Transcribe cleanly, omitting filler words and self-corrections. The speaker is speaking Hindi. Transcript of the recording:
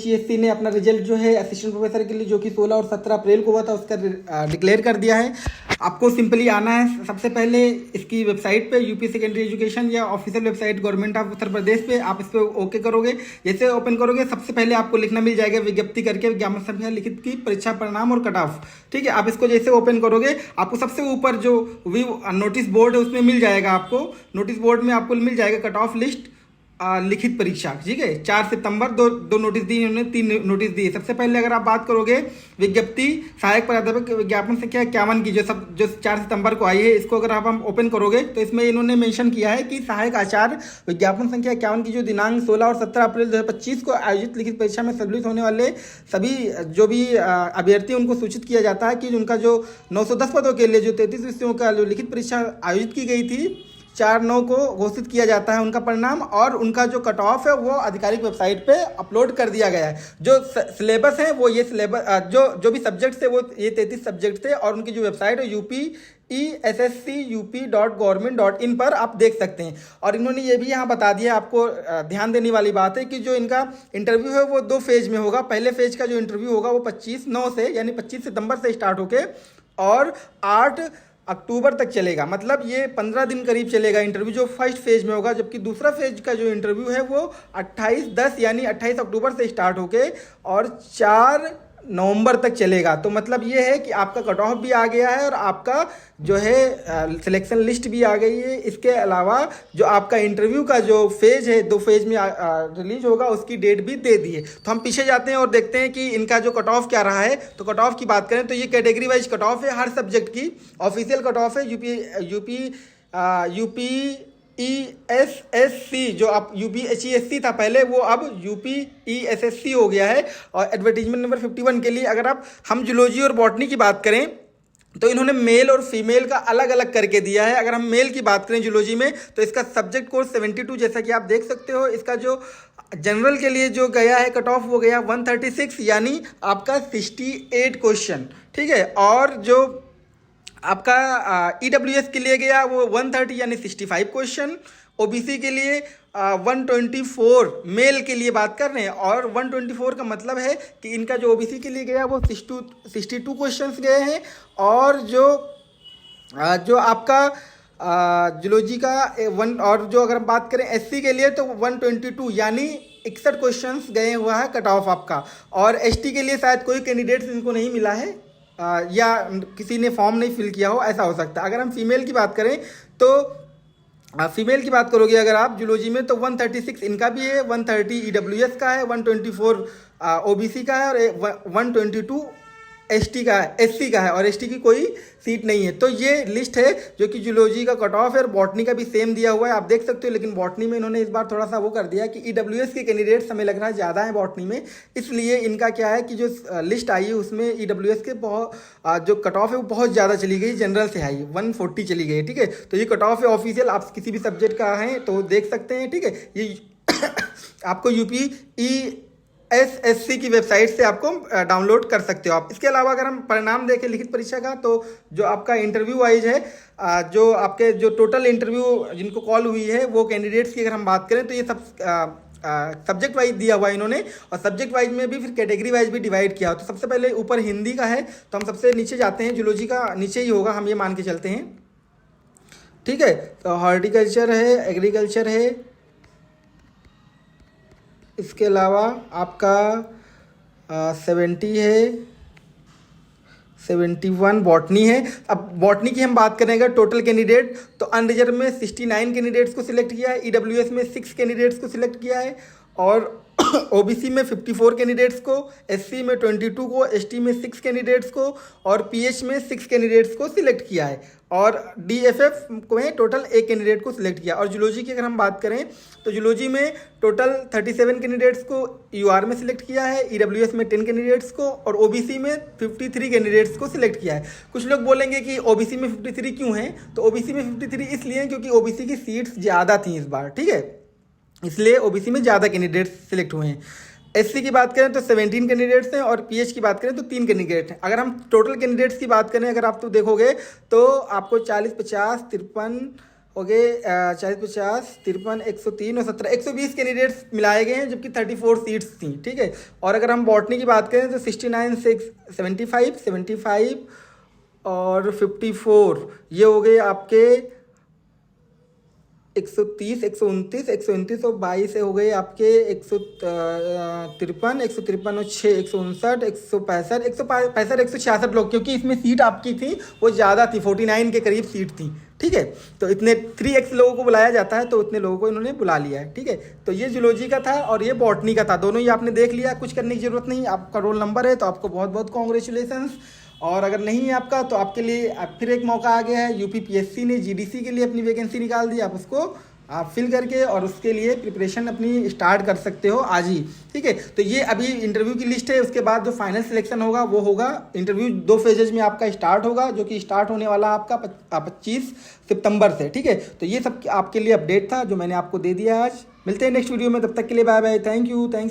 यूपीएससी ने अपना रिजल्ट जो है असिस्टेंट प्रोफेसर के लिए जो कि 16 और 17 अप्रैल को हुआ था उसका डिक्लेयर कर दिया है। आपको सिंपली आना है सबसे पहले इसकी वेबसाइट पे यूपी सेकेंडरी एजुकेशन या official website government of Uttar Pradesh पे आप इस पर ओके करोगे। जैसे ओपन करोगे सबसे पहले आपको लिखना मिल जाएगा विज्ञप्ति करके विज्ञापन संख्या लिखित की परीक्षा परिणाम और कट ऑफ। ठीक है, आप इसको जैसे ओपन करोगे आपको सबसे ऊपर जो व्यू नोटिस बोर्ड है उसमें मिल जाएगा। आपको नोटिस बोर्ड में आपको मिल जाएगा कट ऑफ लिस्ट लिखित परीक्षा। ठीक है, 4 सितंबर दो नोटिस दिए इन्होंने, 3 नोटिस दिए। सबसे पहले अगर आप बात करोगे विज्ञप्ति सहायक प्राध्यापक विज्ञापन संख्या 51 की जो 4 सितंबर को आई है, इसको अगर आप हम ओपन करोगे तो इसमें इन्होंने मेंशन किया है कि सहायक आचार्य विज्ञापन संख्या 51 की जो दिनांक 16 और 17 अप्रैल 2025 को आयोजित लिखित परीक्षा में सम्मिलित होने वाले सभी जो भी अभ्यर्थी उनको सूचित किया जाता है कि उनका जो 910 पदों के लिए जो 33 विषयों का जो लिखित परीक्षा आयोजित की गई थी 4/9 को घोषित किया जाता है उनका परिणाम, और उनका जो कट ऑफ है वो आधिकारिक वेबसाइट पे अपलोड कर दिया गया है। जो सिलेबस है वो ये सिलेबस जो भी सब्जेक्ट्स थे वो ये 33 सब्जेक्ट थे, और उनकी जो वेबसाइट है UPESSCUP.government.in पर आप देख सकते हैं। और इन्होंने ये भी यहाँ बता दिया, आपको ध्यान देने वाली बात है कि जो इनका इंटरव्यू है वो 2 फेज में होगा। पहले फेज का जो इंटरव्यू होगा वो 25/9 से यानी 25 सितंबर से स्टार्ट होके और 8 अक्टूबर तक चलेगा। मतलब ये 15 दिन करीब चलेगा इंटरव्यू जो फर्स्ट फेज में होगा, जबकि दूसरा फेज का जो इंटरव्यू है वो 28/10 यानी 28 अक्टूबर से स्टार्ट होके और 4 नवंबर तक चलेगा। तो मतलब ये है कि आपका कट ऑफ भी आ गया है और आपका जो है सिलेक्शन लिस्ट भी आ गई है। इसके अलावा जो आपका इंटरव्यू का जो फेज है 2 फेज में रिलीज होगा उसकी डेट भी दे दी है। तो हम पीछे जाते हैं और देखते हैं कि इनका जो कट ऑफ क्या रहा है। तो कट ऑफ की बात करें तो ये कैटेगरी वाइज कट ऑफ है, हर सब्जेक्ट की ऑफिशियल कट ऑफ है। UPESSC जो आप UPHESC था पहले वो अब UPESSC हो गया है। और एडवर्टीजमेंट नंबर 51 के लिए अगर हम जूलॉजी और बॉटनी की बात करें तो इन्होंने मेल और फीमेल का अलग अलग करके दिया है। अगर हम मेल की बात करें जूलॉजी में तो इसका सब्जेक्ट कोड 72 जैसा कि आप देख सकते हो। इसका जो जनरल के लिए जो गया है कट ऑफ वो गया 136 यानी आपका 68 क्वेश्चन। ठीक है, और जो आपका EWS के लिए गया वो 130 यानी 65 क्वेश्चन। OBC के लिए 124 मेल के लिए बात कर रहे हैं, और 124 का मतलब है कि इनका जो OBC के लिए गया वो 62 क्वेश्चन्स गए हैं। और जो आपका जूलॉजी का और जो अगर हम बात करें SC के लिए तो 122 यानी 61 क्वेश्चंस गए हुआ है कट ऑफ आपका। और ST के लिए शायद कोई कैंडिडेट्स इनको नहीं मिला है या किसी ने फॉर्म नहीं फिल किया हो, ऐसा हो सकता है। अगर हम फीमेल की बात करें तो फीमेल की बात करोगे अगर आप जूलॉजी में तो 136 इनका भी है, 130 EWS का है, 124 OBC का है और 122 SC का है, और ST की कोई सीट नहीं है। तो ये लिस्ट है जो कि जूलॉजी का कट ऑफ है, और बॉटनी का भी सेम दिया हुआ है आप देख सकते हो। लेकिन बॉटनी में इन्होंने इस बार थोड़ा सा वो कर दिया कि EWS के कैंडिडेट्स हमें लग रहा है ज़्यादा है बॉटनी में, इसलिए इनका क्या है कि जो लिस्ट आई है उसमें EWS के जो कट ऑफ है वो बहुत ज़्यादा चली गई, जनरल से आई 140 चली गई। ठीक है, तो ये कट ऑफ है ऑफिशियल, आप किसी भी सब्जेक्ट का है तो देख सकते हैं। ठीक है, ये आपको UPESSC की वेबसाइट से आपको डाउनलोड कर सकते हो आप। इसके अलावा अगर हम परिणाम देखें लिखित परीक्षा का तो जो आपका इंटरव्यू वाइज है जो आपके जो टोटल इंटरव्यू जिनको कॉल हुई है वो कैंडिडेट्स की अगर हम बात करें तो ये सब सब्जेक्ट वाइज दिया हुआ है इन्होंने, और सब्जेक्ट वाइज में भी फिर कैटेगरी वाइज भी डिवाइड किया। तो सबसे पहले ऊपर हिंदी का है तो हम सबसे नीचे जाते हैं, जूलॉजी का नीचे ही होगा हम ये मान के चलते हैं। ठीक है, तो हॉर्टिकल्चर है, एग्रीकल्चर है, इसके अलावा आपका 70 है, 71 बॉटनी है। अब बॉटनी की हम बात करेंगे टोटल कैंडिडेट तो अनरिजर्व में 69 कैंडिडेट्स को सिलेक्ट किया है, EWS में 6 कैंडिडेट्स को सिलेक्ट किया है, और OBC में 54 कैंडिडेट्स को, SC में 22 को, ST में 6 कैंडिडेट्स को और PH में 6 कैंडिडेट्स को सिलेक्ट किया है, और DFF में टोटल 1 कैंडिडेट को सिलेक्ट किया। और जूलॉजी की अगर हम बात करें तो जूलॉजी में टोटल 37 कैंडिडेट्स को UR में सिलेक्ट किया है, EWS में 10 कैंडिडेट्स को और OBC में 53 कैंडिडेट्स को सिलेक्ट किया है। कुछ लोग बोलेंगे कि OBC में 53 क्यों हैं, तो OBC में 53 इसलिए क्योंकि OBC की सीट्स ज़्यादा थी इस बार। ठीक है, इसलिए OBC में ज़्यादा कैंडिडेट्स सिलेक्ट हुए हैं। SC की बात करें तो 17 कैंडिडेट्स हैं और PH की बात करें तो 3 कैंडिडेट हैं। अगर हम टोटल कैंडिडेट्स की बात करें अगर आप तो देखोगे तो आपको 40, 50, 53 हो गए 40, 50, 53, 103 और 17, 120 कैंडिडेट्स मिलाए गए हैं, जबकि 34 सीट्स थी। ठीक है। और अगर हम बॉटनी की बात करें तो 69, 75, 75 और 54 ये हो गए आपके 130, 129, 129 और 22 हो गए आपके 153, 153 और 6, 159, 165, 165, 166 लोग, क्योंकि इसमें सीट आपकी थी वो ज़्यादा थी, 49 के करीब सीट थी। ठीक है। तो इतने 3x लोगों को बुलाया जाता है, तो इतने लोगों को इन्होंने बुला लिया है। ठीक है। तो ये जूलॉजी का था और ये बॉटनी का था, दोनों ही आपने देख लिया, कुछ करने की जरूरत नहीं। आपका रोल नंबर है तो आपको बहुत बहुत कॉन्ग्रेचुलेसन्स। और अगर नहीं है आपका तो आपके लिए फिर एक मौका आ गया है। यूपी पीएससी ने जीडीसी के लिए अपनी वैकेंसी निकाल दी, आप उसको आप फिल करके और उसके लिए प्रिपरेशन अपनी स्टार्ट कर सकते हो आज ही। ठीक है। तो ये अभी इंटरव्यू की लिस्ट है, उसके बाद जो फाइनल सिलेक्शन होगा वो होगा। इंटरव्यू 2 फेजेज में आपका स्टार्ट होगा, जो कि स्टार्ट होने वाला आपका 25 सितंबर से। ठीक है। तो ये सब आपके लिए अपडेट था जो मैंने आपको दे दिया आज। मिलते हैं नेक्स्ट वीडियो में, तब तक के लिए bye bye, thank you, thanks.